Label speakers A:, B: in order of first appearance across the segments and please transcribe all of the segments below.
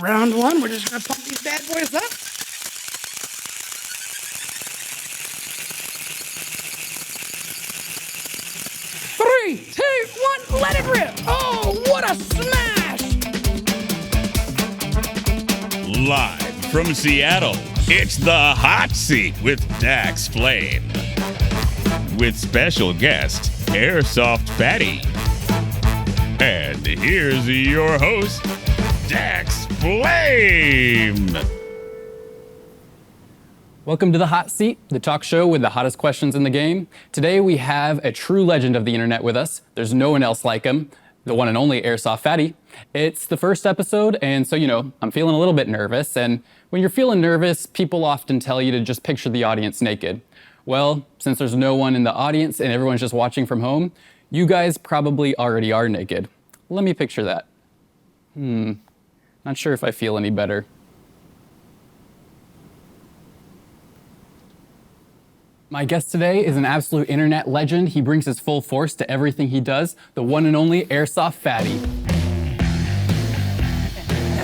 A: round one. We're just gonna pump these bad boys up. Three, two, one, let it rip. Oh, what a smash!
B: Live from Seattle, it's the Hot Seat with Dax Flame. With special guest, AIRSOFT Fatty. And here's your host, Dax Flame.
C: Welcome to the Hot Seat, the talk show with the hottest questions in the game. Today we have a true legend of the internet with us. There's no one else like him, the one and only AIRSOFT Fatty. It's the first episode, and so, I'm feeling a little bit nervous. And when you're feeling nervous, people often tell you to just picture the audience naked. Well, since there's no one in the audience and everyone's just watching from home, you guys probably already are naked. Let me picture that. Not sure if I feel any better. My guest today is an absolute internet legend. He brings his full force to everything he does, the one and only AIRSOFT Fatty.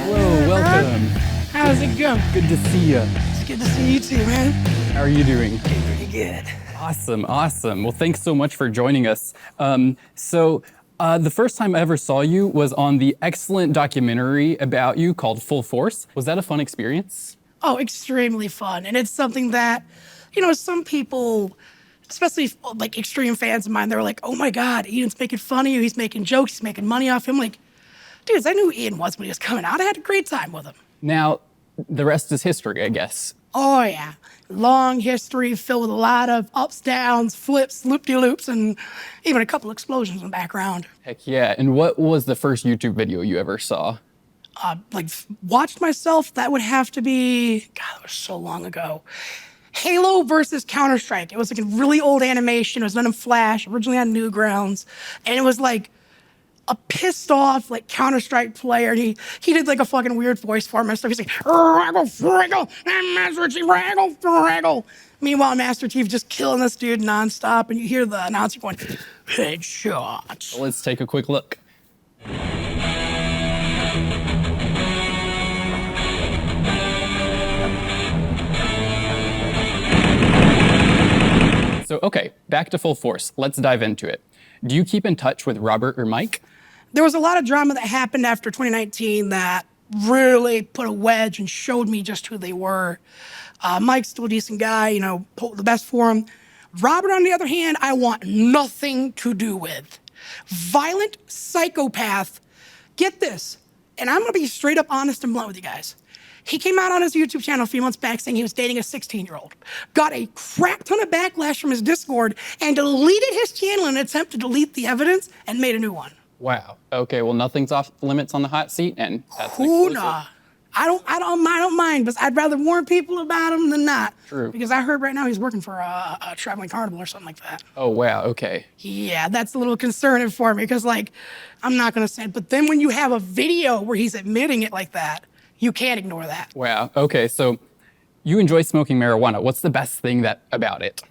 C: Hello, welcome.
A: How's it going?
C: Good to see you.
A: It's good to see you too, man.
C: How are you doing?
A: Pretty good.
C: Awesome. Well, thanks so much for joining us. The first time I ever saw you was on the excellent documentary about you called Full Force. Was that a fun experience?
A: Oh, extremely fun. And it's something that, some people, especially like extreme fans of mine, they were like, oh my God, Ian's making fun of you. He's making jokes. He's making money off him. Like, dudes, I knew who Ian was when he was coming out. I had a great time with him.
C: Now, the rest is history, I guess.
A: Oh, yeah. Long history filled with a lot of ups, downs, flips, loop-de-loops, and even a couple explosions in the background.
C: Heck yeah. And what was the first YouTube video you ever saw?
A: Watched myself, that would have to be, God, that was so long ago. Halo versus Counter-Strike. It was like a really old animation. It was done in Flash, originally on Newgrounds. And it was like a pissed off like Counter-Strike player. And he did like a fucking weird voice for him and stuff. He's like, Fraggle, and Master Chief, Fraggle. Meanwhile, Master Chief just killing this dude nonstop. And you hear the announcer going, headshots.
C: Well, let's take a quick look. So, okay, back to Full Force. Let's dive into it. Do you keep in touch with Robert or Mike?
A: There was a lot of drama that happened after 2019 that really put a wedge and showed me just who they were. Mike's still a decent guy, pulled the best for him. Robert, on the other hand, I want nothing to do with. Violent psychopath. Get this, and I'm gonna be straight up honest and blunt with you guys. He came out on his YouTube channel a few months back saying he was dating a 16-year-old, got a crap ton of backlash from his Discord, and deleted his channel in an attempt to delete the evidence and made a new one.
C: Wow. Okay, well, nothing's off limits on the hot seat, and that's an exclusive.
A: Nah. I don't mind, but I'd rather warn people about him than not.
C: True.
A: Because I heard right now he's working for a traveling carnival or something like that.
C: Oh, wow, okay.
A: Yeah, that's a little concerning for me because, I'm not going to say it. But then when you have a video where he's admitting it like that, you can't ignore that.
C: Wow, okay, so you enjoy smoking marijuana. What's the best thing about it?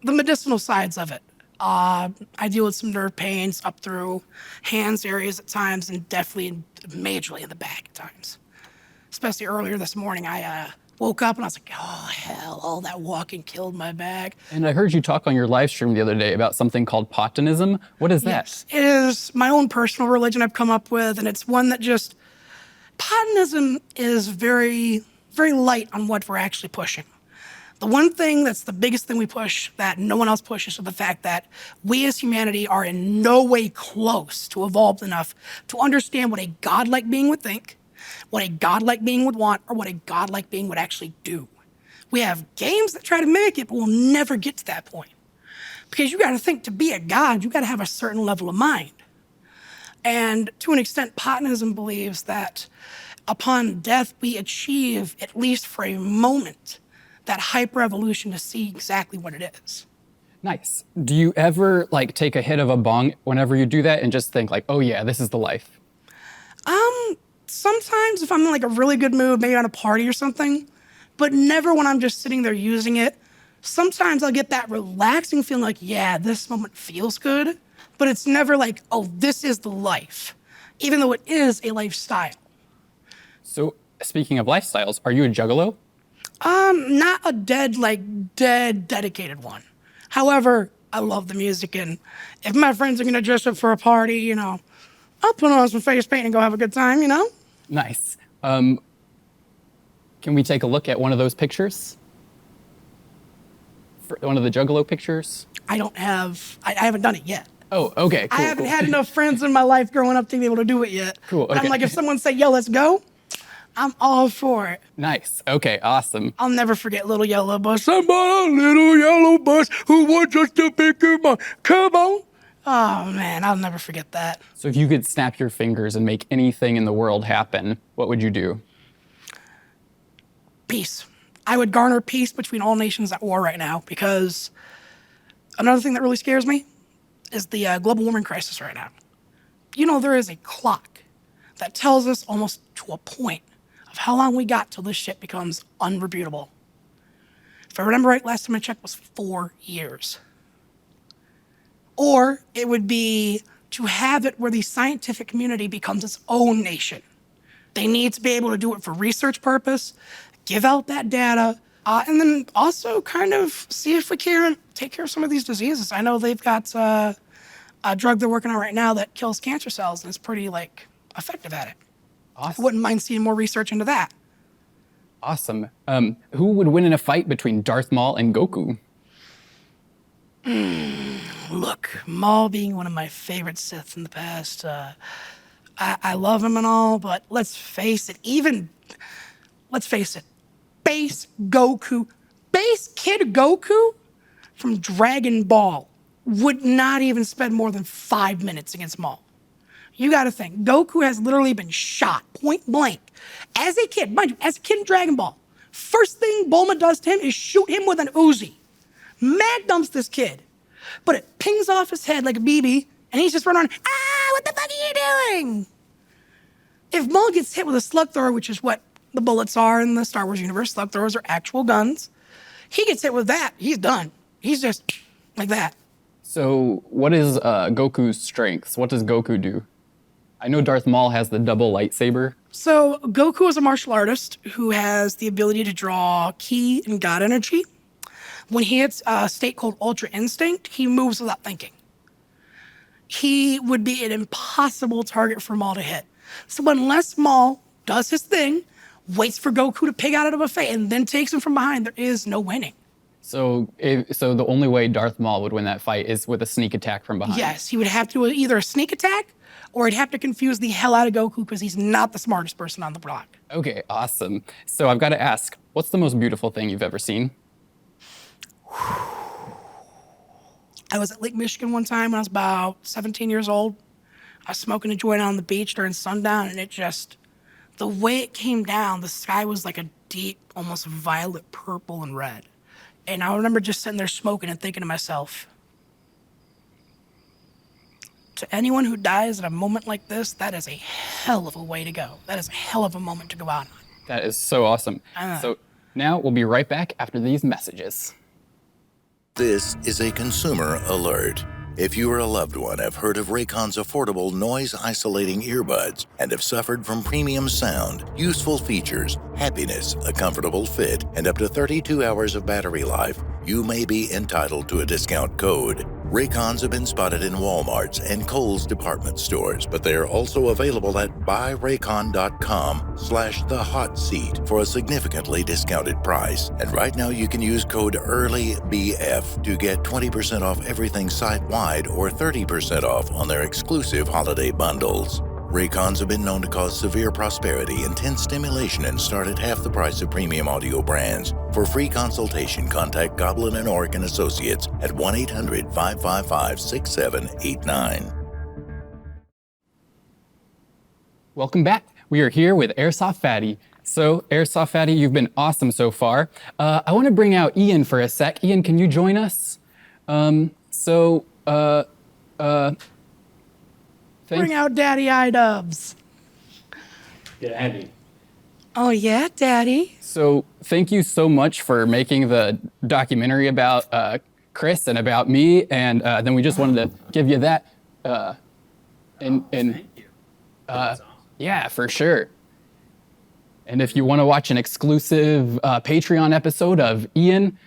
A: The medicinal sides of it. I deal with some nerve pains up through hands areas at times and definitely majorly in the back at times. Especially earlier this morning, I woke up and I was like, oh, hell, all that walking killed my back.
C: And I heard you talk on your live stream the other day about something called Patanism. What is that?
A: Yes, it is my own personal religion I've come up with, and it's one that Patanism is very, very light on what we're actually pushing. The one thing that's the biggest thing we push that no one else pushes is the fact that we as humanity are in no way close to evolved enough to understand what a godlike being would think, what a godlike being would want, or what a godlike being would actually do. We have games that try to mimic it, but we'll never get to that point. Because you gotta think, to be a god, you gotta have a certain level of mind. And to an extent, Patanism believes that upon death, we achieve, at least for a moment, that hyper-evolution to see exactly what it is.
C: Nice. Do you ever take a hit of a bong whenever you do that and just think oh yeah, this is the life?
A: Sometimes if I'm in a really good mood, maybe at a party or something, but never when I'm just sitting there using it. Sometimes I'll get that relaxing feeling yeah, this moment feels good, but it's never oh, this is the life, even though it is a lifestyle.
C: So, speaking of lifestyles, are you a juggalo?
A: Not a dead dedicated one. However, I love the music, and if my friends are gonna dress up for a party, I'll put on some face paint and go have a good time.
C: Nice. Can we take a look at one of those pictures? One of the juggalo pictures?
A: I haven't done it yet.
C: Oh, okay, cool.
A: I haven't had enough friends in my life growing up to be able to do it yet.
C: Cool,
A: But I'm
C: okay.
A: like, if someone say, yo, let's go, I'm all for it.
C: Nice. Okay, awesome.
A: I'll never forget Little Yellow Bus. Somebody, little yellow bus who wants us to pick him up. Come on. Oh, man, I'll never forget that.
C: So if you could snap your fingers and make anything in the world happen, what would you do?
A: Peace. I would garner peace between all nations at war right now, because another thing that really scares me is the global warming crisis right now. There is a clock that tells us almost to a point of how long we got till this shit becomes unrebutable. If I remember right, last time I checked was 4 years. Or it would be to have it where the scientific community becomes its own nation. They need to be able to do it for research purpose, give out that data, and then also kind of see if we can take care of some of these diseases. I know they've got a drug they're working on right now that kills cancer cells and is pretty effective at it. I
C: Awesome.
A: wouldn't mind seeing more research into that.
C: Awesome. Who would win in a fight between Darth Maul and Goku?
A: Look, Maul being one of my favorite Sith in the past, I love him and all, but let's face it, base Kid Goku from Dragon Ball would not even spend more than 5 minutes against Maul. You gotta think, Goku has literally been shot point blank. As a kid, mind you, as a kid in Dragon Ball, first thing Bulma does to him is shoot him with an Uzi. Mad dumps this kid, but it pings off his head like a BB, and he's just running around, what the fuck are you doing? If Maul gets hit with a slug thrower, which is what the bullets are in the Star Wars universe, slug throwers are actual guns. He gets hit with that, he's done. He's just like that.
C: So what is Goku's strengths? What does Goku do? I know Darth Maul has the double lightsaber.
A: So Goku is a martial artist who has the ability to draw ki and God energy. When he hits a state called Ultra Instinct, he moves without thinking. He would be an impossible target for Maul to hit. So unless Maul does his thing, waits for Goku to pig out of a buffet, and then takes him from behind, there is no winning.
C: So the only way Darth Maul would win that fight is with a sneak attack from behind.
A: Yes, he would have to either a sneak attack, or he'd have to confuse the hell out of Goku because he's not the smartest person on the block.
C: Okay, awesome. So I've got to ask, what's the most beautiful thing you've ever seen?
A: I was at Lake Michigan one time when I was about 17 years old. I was smoking a joint on the beach during sundown, and the way it came down, the sky was like a deep, almost violet purple and red. And I remember just sitting there smoking and thinking to myself, to anyone who dies at a moment like this, that is a hell of a way to go. That is a hell of a moment to go out on.
C: That is so awesome. So now we'll be right back after these messages.
D: This is a consumer alert. If you or a loved one have heard of Raycon's affordable noise-isolating earbuds and have suffered from premium sound, useful features, happiness, a comfortable fit, and up to 32 hours of battery life, you may be entitled to a discount code. Raycons have been spotted in Walmart's and Kohl's department stores, but they are also available at buyraycon.com/thehotseat for a significantly discounted price. And right now you can use code EARLYBF to get 20% off everything site-wide or 30% off on their exclusive holiday bundles. Raycons have been known to cause severe prosperity, intense stimulation, and start at half the price of premium audio brands. For free consultation, contact Goblin and Orkin Associates at 1-800-555-6789.
C: Welcome back. We are here with AIRSOFT Fatty. So, AIRSOFT Fatty, you've been awesome so far. I want to bring out Ian for a sec. Ian, can you join us?
A: Bring out Daddy iDubbbz.
E: Daddy.
A: Oh yeah, Daddy.
C: So, thank you so much for making the documentary about Chris and about me, and then we just wanted to give you that.
E: Thank you. That's awesome.
C: Yeah, for sure. And if you want to watch an exclusive Patreon episode of Ian,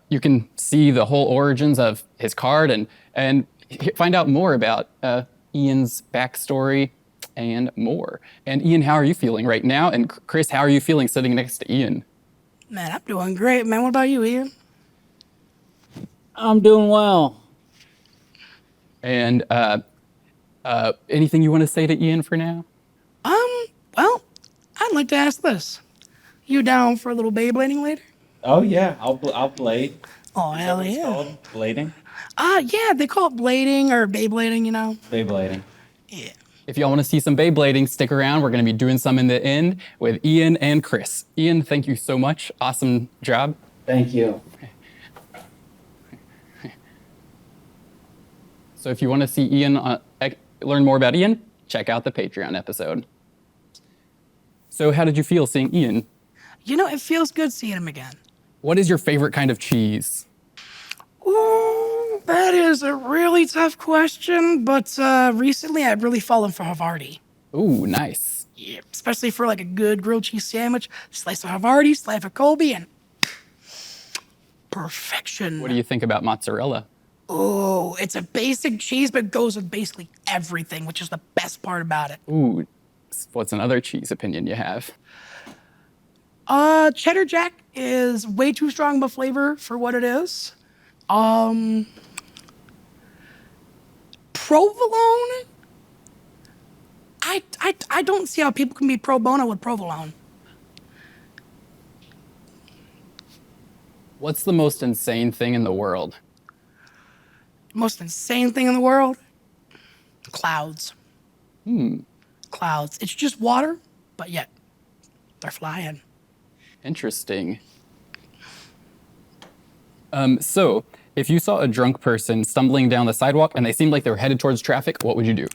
C: you can see the whole origins of his card and find out more about Ian's backstory and more. And Ian, how are you feeling right now? And Chris, how are you feeling sitting next to Ian?
A: Man, I'm doing great, man. What about you, Ian?
E: I'm doing well.
C: And anything you want to say to Ian for now?
A: Well, I'd like to ask this. You down for a little Beyblading later?
E: Oh yeah, I'll blade.
A: Oh,
E: Is that
A: hell
E: what it's
A: yeah.
E: called? Blading?
A: Yeah, they call it blading or Beyblading, you know?
E: Beyblading.
A: Yeah.
C: If y'all want to see some Beyblading, stick around. We're going to be doing some in the end with Ian and Chris. Ian, thank you so much. Awesome job.
E: Thank you.
C: So if you want to see Ian, learn more about Ian, check out the Patreon episode. So how did you feel seeing Ian?
A: You know, it feels good seeing him again.
C: What is your favorite kind of cheese?
A: Ooh, that is a really tough question, but recently I've really fallen for Havarti.
C: Ooh, nice.
A: Yeah, especially for like a good grilled cheese sandwich. Slice of Havarti, slice of Colby, and perfection.
C: What do you think about mozzarella?
A: Oh, it's a basic cheese, but goes with basically everything, which is the best part about it.
C: Ooh, what's another cheese opinion you have?
A: Cheddar Jack is way too strong of a flavor for what it is. Provolone? I don't see how people can be pro bono with provolone.
C: What's the most insane thing in the world?
A: Most insane thing in the world? Clouds. Clouds. It's just water, but yet they're flying.
C: Interesting. So, if you saw a drunk person stumbling down the sidewalk and they seemed like they were headed towards traffic, what would you do?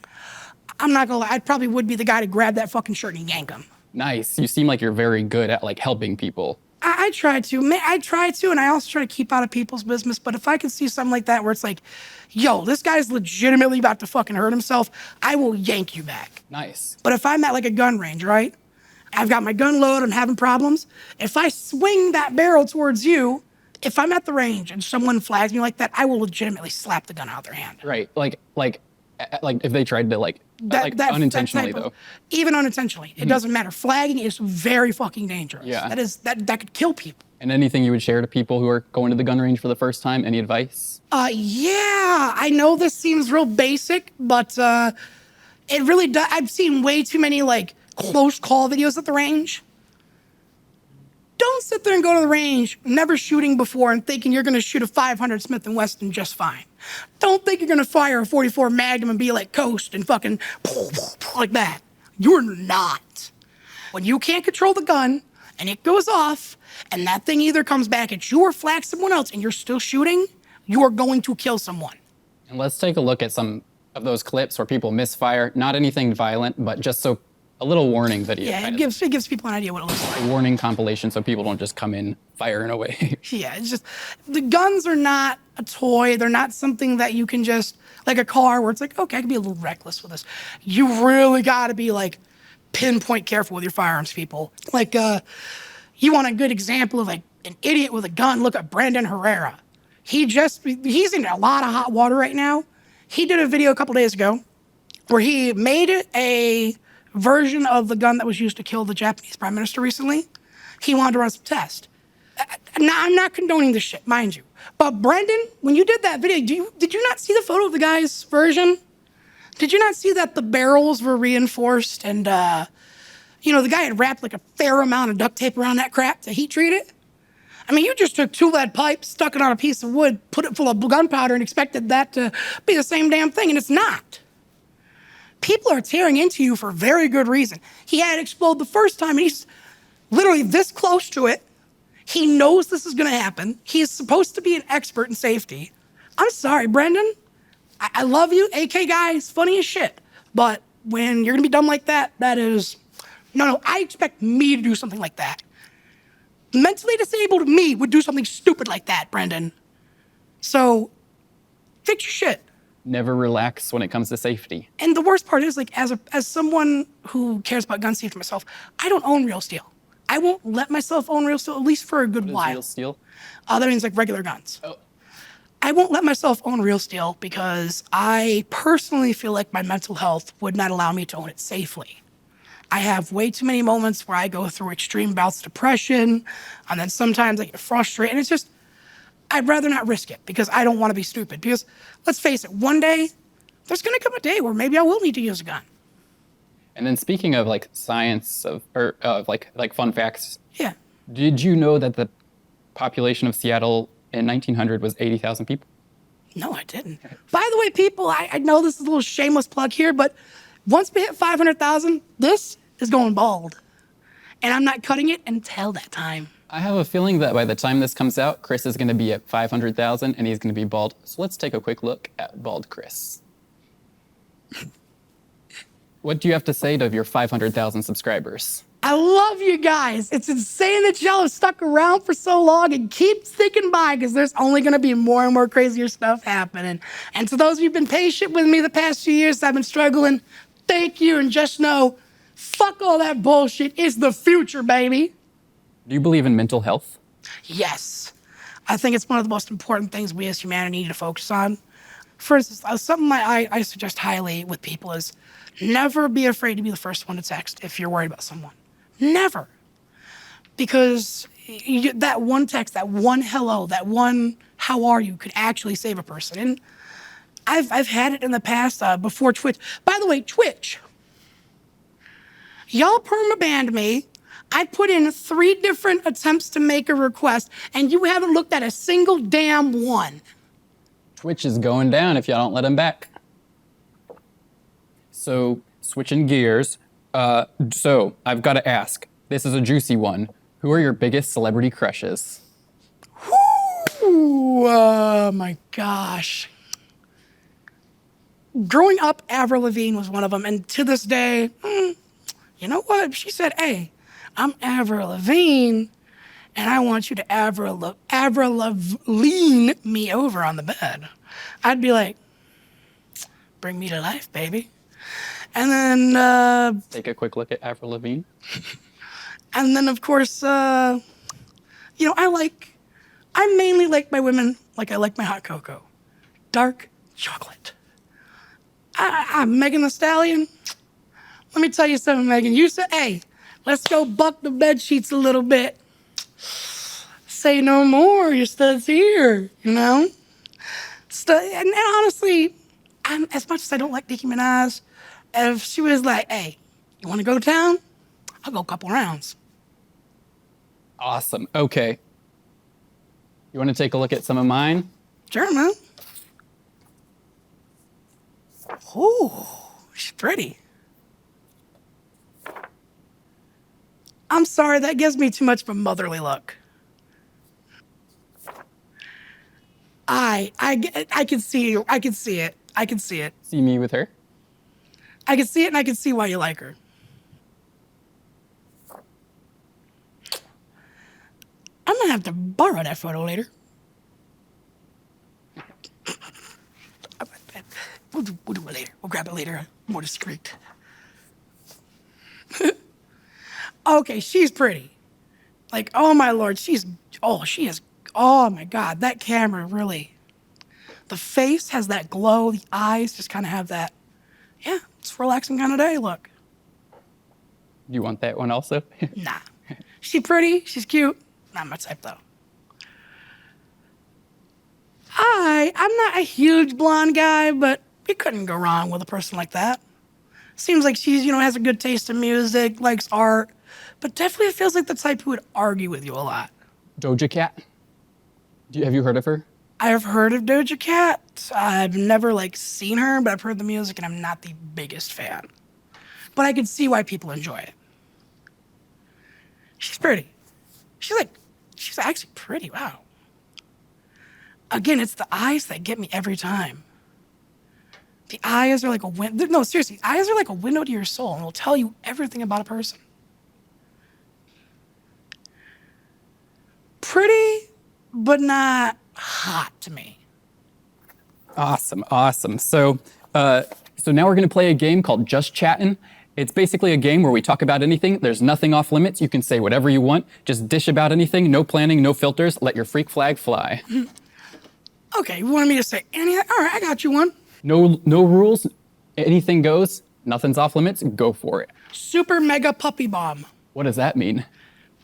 A: I'm not gonna lie, I probably would be the guy to grab that fucking shirt and yank him.
C: Nice. You seem like you're very good at like helping people.
A: I try to. I try to, and I also try to keep out of people's business. But if I can see something like that where it's like, yo, this guy's legitimately about to fucking hurt himself, I will yank you back.
C: Nice.
A: But if I'm at like a gun range, right? I've got my gun loaded, I'm having problems. If I swing that barrel towards you, if I'm at the range and someone flags me like that, I will legitimately slap the gun out of their hand.
C: Right. Like if they tried to unintentionally
A: that type of-
C: though.
A: Even unintentionally, it doesn't matter. Flagging is very fucking dangerous.
C: Yeah.
A: That could kill people.
C: And anything you would share to people who are going to the gun range for the first time? Any advice?
A: Yeah, I know this seems real basic, but it really does. I've seen way too many like close call videos at the range. Don't sit there and go to the range, never shooting before and thinking you're gonna shoot a 500 Smith & Wesson just fine. Don't think you're gonna fire a 44 Magnum and be like Coast and fucking like that. You're not. When you can't control the gun and it goes off and that thing either comes back at you or flags someone else and you're still shooting, you are going to kill someone.
C: And let's take a look at some of those clips where people misfire. Not anything violent, but just so a little warning video.
A: Yeah,
C: kind
A: it
C: of.
A: gives people an idea what it looks like.
C: A warning compilation so people don't just come in firing away.
A: Yeah, it's just, the guns are not a toy. They're not something that you can just, like a car where it's like, okay, I can be a little reckless with this. You really gotta be like pinpoint careful with your firearms, people. Like, you want a good example of like an idiot with a gun, look at Brandon Herrera. He's in a lot of hot water right now. He did a video a couple days ago where he made a version of the gun that was used to kill the Japanese prime minister recently. He wanted to run some tests. Now, I'm not condoning this shit, mind you. But Brendan, when you did that video, did you not see the photo of the guy's version? Did you not see that the barrels were reinforced and, the guy had wrapped like a fair amount of duct tape around that crap to heat treat it? I mean, you just took 2 lead pipes, stuck it on a piece of wood, put it full of gunpowder and expected that to be the same damn thing, and it's not. People are tearing into you for very good reason. He had it explode the first time, and he's literally this close to it. He knows this is gonna happen. He's supposed to be an expert in safety. I'm sorry, Brendan. I love you, AK guy, it's funny as shit. But when you're gonna be dumb like that, that is, no, I expect me to do something like that. Mentally disabled me would do something stupid like that, Brendan. So, fix your shit.
C: Never relax when it comes to safety.
A: And the worst part is, like, as someone who cares about gun safety myself, I don't own real steel. I won't let myself own real steel, at least for a good
C: What is
A: while.
C: real steel?
A: That means like regular guns.
C: Oh.
A: I won't let myself own real steel because I personally feel like my mental health would not allow me to own it safely. I have way too many moments where I go through extreme bouts of depression, and then sometimes I get frustrated, and it's just, I'd rather not risk it because I don't want to be stupid. Because let's face it, one day, there's gonna come a day where maybe I will need to use a gun.
C: And then speaking of like science or like fun facts,
A: Yeah.
C: did you know that the population of Seattle in 1900 was 80,000 people?
A: No, I didn't. By the way, people, I know this is a little shameless plug here, but once we hit 500,000, this is going bald. And I'm not cutting it until that time.
C: I have a feeling that by the time this comes out, Chris is going to be at 500,000 and he's going to be bald. So let's take a quick look at bald Chris. What do you have to say to your 500,000 subscribers?
A: I love you guys. It's insane that y'all have stuck around for so long and keep sticking by because there's only going to be more and more crazier stuff happening. And to those of you who've been patient with me the past few years, I've been struggling. Thank you. And just know, fuck all that bullshit. It's the future, baby.
C: Do you believe in mental health?
A: Yes. I think it's one of the most important things we as humanity need to focus on. For instance, something I suggest highly with people is never be afraid to be the first one to text if you're worried about someone. Never. Because that one text, that one hello, that one how are you could actually save a person. And I've had it in the past before Twitch. By the way, Twitch, y'all perma-banned me. I put in 3 different attempts to make a request, and you haven't looked at a single damn one.
C: Twitch is going down if y'all don't let him back. So, switching gears. So, I've got to ask. This is a juicy one. Who are your biggest celebrity crushes?
A: Ooh, oh my gosh. Growing up, Avril Lavigne was one of them, and to this day, you know what? If she said, hey, I'm Avril Lavigne, and I want you to Avril Lavigne me over on the bed, I'd be like, bring me to life, baby. And then,
C: Take a quick look at Avril Lavigne.
A: and then of course, I mainly like my women like I like my hot cocoa. Dark chocolate. I'm Megan Thee Stallion. Let me tell you something, Megan. You said, hey, let's go buck the bed sheets a little bit. Say no more, your stud's here, you know? And honestly, as much as I don't like Nicki Minaj, if she was like, hey, you want to go to town? I'll go a couple rounds.
C: Awesome. Okay. You want to take a look at some of mine?
A: Sure, man. Ooh, she's pretty. I'm sorry, that gives me too much of a motherly look. I can see you. I can see it. I can see it.
C: See me with her?
A: I can see it, and I can see why you like her. I'm gonna have to borrow that photo later. We'll do it later. We'll grab it later. More discreet. Okay, she's pretty. Like, oh my Lord, she is, oh my God, that camera really, the face has that glow, the eyes just kind of have that, yeah, it's a relaxing kind of day look.
C: You want that one also?
A: Nah. She's pretty, she's cute, not my type though. I'm not a huge blonde guy, but you couldn't go wrong with a person like that. Seems like she's, has a good taste in music, likes art, but definitely feels like the type who would argue with you a lot.
C: Doja Cat? Have you heard of her?
A: I've heard of Doja Cat. I've never seen her, but I've heard the music and I'm not the biggest fan. But I can see why people enjoy it. She's pretty. She's actually pretty, wow. Again, it's the eyes that get me every time. The eyes are like a window. No, seriously, eyes are like a window to your soul and will tell you everything about a person. Pretty, but not hot to me.
C: Awesome. So now we're gonna play a game called Just Chattin'. It's basically a game where we talk about anything. There's nothing off limits. You can say whatever you want. Just dish about anything. No planning, no filters. Let your freak flag fly.
A: Okay, you wanted me to say any? All right, I got you one.
C: No rules. Anything goes. Nothing's off limits. Go for it.
A: Super mega puppy bomb.
C: What does that mean?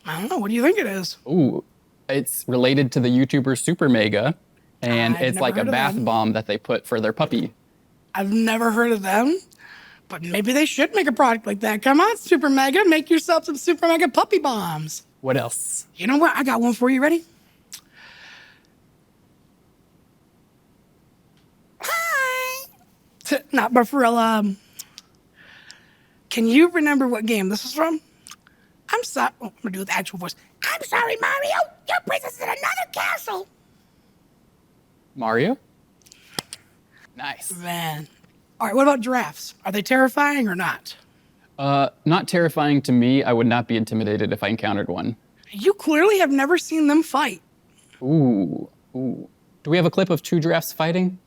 A: I don't know. What do you think it is?
C: Ooh, it's related to the YouTuber Super Mega, and
A: I've
C: it's
A: never
C: like a
A: heard of
C: bath
A: them.
C: bomb that they put for their puppy.
A: I've never heard of them, but maybe they should make a product like that. Come on, Super Mega, make yourself some Super Mega puppy bombs.
C: What else?
A: You know what? I got one for you. Ready? Hi. Not but for real. Can you remember what game this is from? I'm sorry. Oh, I'm gonna do the actual voice. I'm sorry, Mario. Your princess is in another castle.
C: Mario? Nice.
A: Man. All right. What about giraffes? Are they terrifying or not?
C: Not terrifying to me. I would not be intimidated if I encountered one.
A: You clearly have never seen them fight.
C: Ooh. Do we have a clip of two giraffes fighting?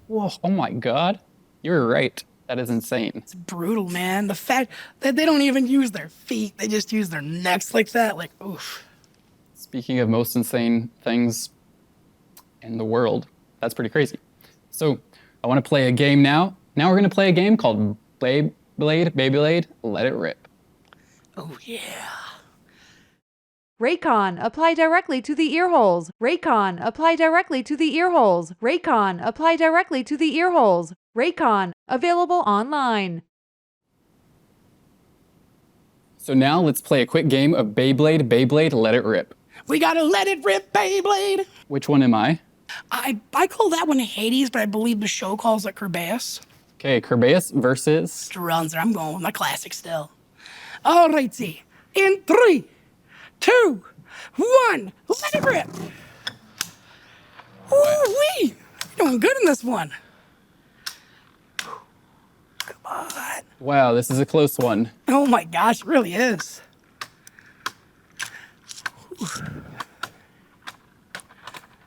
C: Whoa, oh my God. You're right. That is insane.
A: It's brutal, man. The fact that they don't even use their feet, they just use their necks like that. Like, oof.
C: Speaking of most insane things in the world, that's pretty crazy. So I want to play a game now. Now we're going to play a game called Beyblade, Let It Rip.
A: Oh, yeah.
F: Raycon, apply directly to the ear holes. Raycon, apply directly to the ear holes. Raycon, apply directly to the ear holes. Raycon, available online.
C: So now let's play a quick game of Beyblade, Let It Rip.
A: We gotta let it rip, Beyblade.
C: Which one am I?
A: I call that one Hades, but I believe the show calls it Kerbeus.
C: Okay, Kerbeus versus...
A: Drunzer, I'm going with my classic still. All righty. In 3, 2, 1, let it rip. Ooh-wee. You're doing good in this one. Come on.
C: Wow, this is a close one.
A: Oh my gosh, it really is.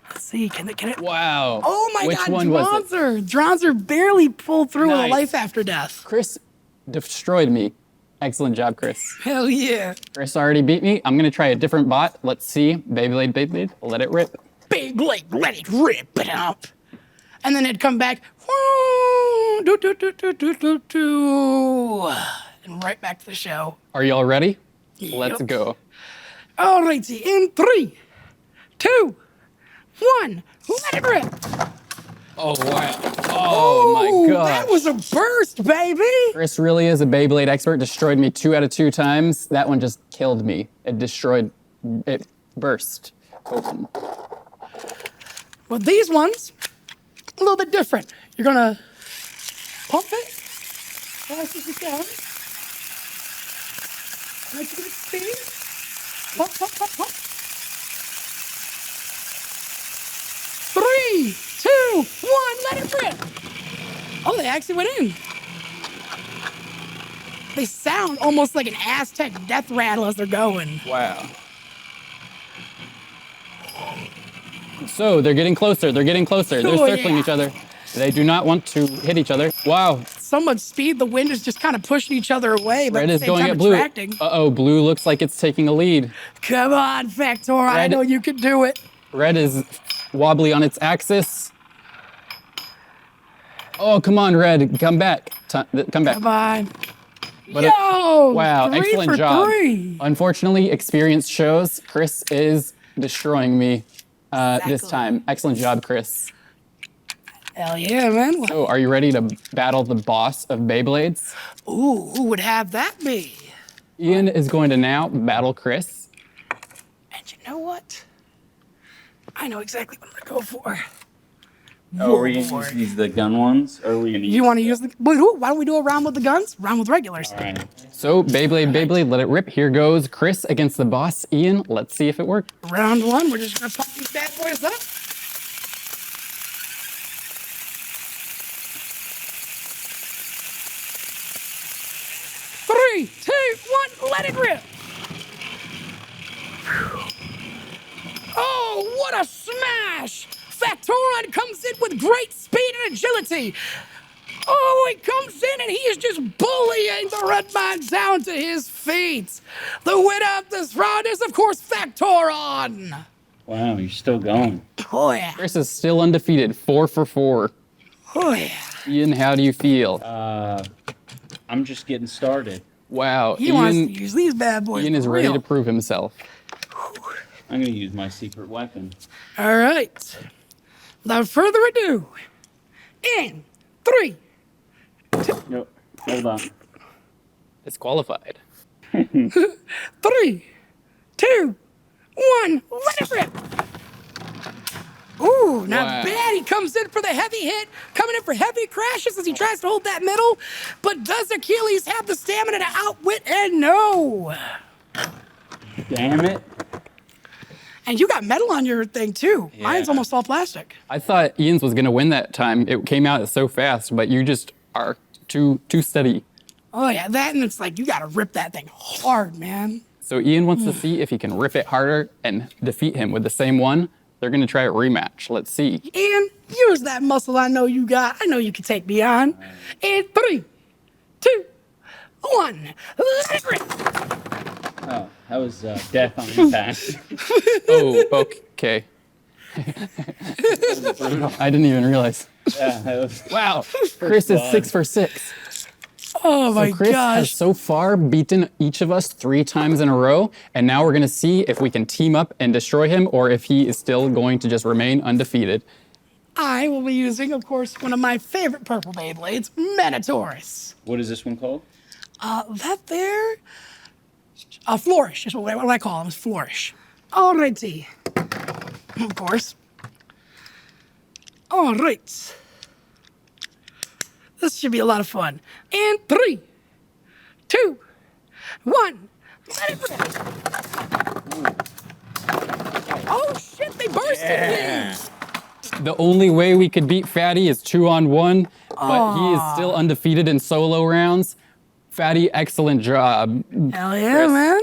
A: Let's see, can it?
C: Wow.
A: Oh my
C: Which
A: God,
C: one was it?
A: Dronzer barely pulled through with a
C: Nice.
A: life after death.
C: Chris destroyed me. Excellent job, Chris.
A: Hell yeah.
C: Chris already beat me. I'm gonna try a different bot. Let's see. Beyblade, Let It Rip.
A: Beyblade, let it rip it up. And then it'd come back, whoo, do, do, do, do, do, do, do, and right back to the show.
C: Are y'all ready? Let's
A: Yep.
C: go.
A: All righty, in 3, 2, 1, let it rip.
C: Oh, wow. Oh, my gosh.
A: That was a burst, baby.
C: Chris really is a Beyblade expert. Destroyed me 2 out of 2 times. That one just killed me. It burst open.
A: Well, these ones, a little bit different. You're gonna pump it fast as you can. Let you get speed. Pump, pump, pump, pump. 3, 2, 1, let it rip. Oh, they actually went in. They sound almost like an Aztec death rattle as they're going.
C: Wow. So they're getting closer. They're
A: Oh,
C: circling
A: yeah.
C: each other. They do not want to hit each other. Wow.
A: So much speed, the wind is just kind of pushing each other away, but
C: Red
A: at
C: is
A: the same
C: going
A: time
C: at blue.
A: attracting.
C: Uh-oh, blue looks like it's taking a lead.
A: Come on, Factor, I
C: Red-
A: know you can do it.
C: Red is wobbly on its axis. Oh, come on, Red. Come back. Come back.
A: Come on.
C: But
A: Yo!
C: wow,
A: 3
C: excellent
A: for
C: job.
A: 3.
C: Unfortunately, experience shows Chris is destroying me this
A: Exactly.
C: time. Excellent job, Chris.
A: Hell yeah, man.
C: So, are you ready to battle the boss of Beyblades?
A: Ooh, who would have that be?
C: Ian is going to now battle Chris.
A: And you know what? I know exactly what I'm gonna go for.
E: Oh, are we gonna use the gun ones, or are we gonna use?
A: You want to use the? Why don't we do a round with the guns? Round with regulars.
E: All right.
C: So, Beyblade, let it rip. Here goes Chris against the boss, Ian. Let's see if it worked.
A: Round 1, we're just gonna pump these bad boys up. Three, 2, 1, let it rip. What a smash! Factoron comes in with great speed and agility. Oh, he comes in and he is just bullying the Red Man down to his feet. The winner of this round is, of course, Factoron.
E: Wow, you're still going.
A: Oh, yeah.
C: Chris is still undefeated, 4 for 4.
A: Oh, yeah.
C: Ian, how do you feel?
E: I'm just getting started.
C: Wow,
A: He wants to
C: Ian,
A: use these bad boys.
C: Ian is
A: for
C: ready
A: real.
C: to prove himself.
E: I'm gonna use my secret weapon.
A: All right. Without further ado, in 3,
E: Nope. Hold on.
C: Disqualified.
A: 3, 2, 1, let it rip. Ooh, not
C: Wow.
A: bad. He comes in for the heavy hit, coming in for heavy crashes as he tries to hold that middle. But does Achilles have the stamina to outwit? And no.
E: Damn it.
A: And you got metal on your thing too. Mine's almost all plastic.
C: I thought Ian's was going to win that time. It came out so fast, but you just are too steady.
A: Oh yeah, that and it's like you gotta rip that thing hard, man.
C: So Ian wants to see if he can rip it harder and defeat him with the same one. They're going to try a rematch. Let's see.
A: Ian, use that muscle I know you got. I know you can take me on. In 3, 2, 1, let it rip.
E: Oh, that was death on impact.
C: Oh, okay. I didn't even realize.
E: Yeah, that was.
C: Wow, Chris is
E: blood.
C: 6 for 6.
A: Oh my
C: Chris has
A: gosh.
C: so far beaten each of us 3 times in a row, and now we're gonna see if we can team up and destroy him, or if he is still going to just remain undefeated.
A: I will be using, of course, one of my favorite purple Beyblades, Manitoris.
E: What is this one called?
A: That there, Flourish is what I call him, is Flourish. Alrighty. Of course. All right. This should be a lot of fun. And 3, 2, 1. Let it rip. Oh shit, they bursted me.
C: The only way we could beat Fatty is 2-on-1, but he is still undefeated in solo rounds. Fatty, excellent job.
A: Hell yeah,
C: Chris.
A: man.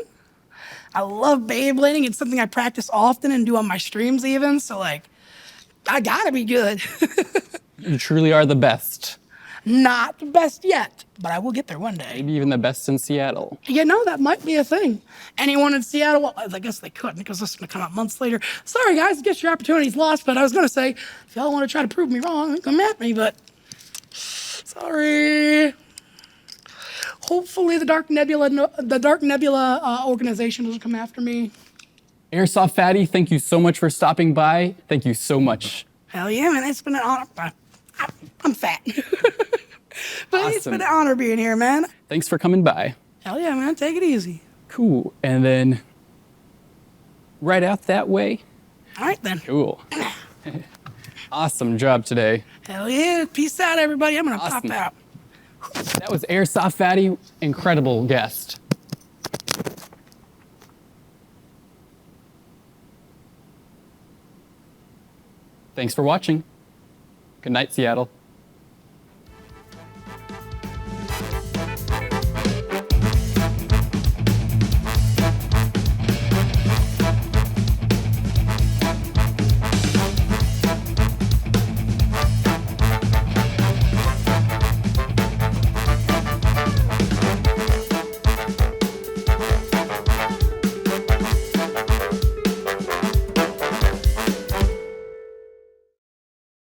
A: I love Beyblading. It's something I practice often and do on my streams even. So like, I gotta be good.
C: You truly are the best.
A: Not the best yet, but I will get there one day.
C: Maybe even the best in Seattle.
A: You know, that might be a thing. Anyone in Seattle, well, I guess they couldn't because this is going to come out months later. Sorry, guys, I guess your opportunity's lost, but I was going to say, if y'all want to try to prove me wrong, come at me, but sorry. Hopefully the Dark Nebula organization doesn't come after me.
C: Airsoft Fatty, thank you so much for stopping by. Thank you so much.
A: Hell yeah, man, it's been an honor. I'm fat. But it's
C: Awesome.
A: been an honor being here, man.
C: Thanks for coming by.
A: Hell yeah, man, take it easy.
C: Cool. And then right out that way.
A: All right, then.
C: Cool. Awesome job today.
A: Hell yeah, peace out, everybody. I'm going to
C: Awesome.
A: pop out.
C: That was Airsoft Fatty. Incredible guest. Thanks for watching. Good night, Seattle.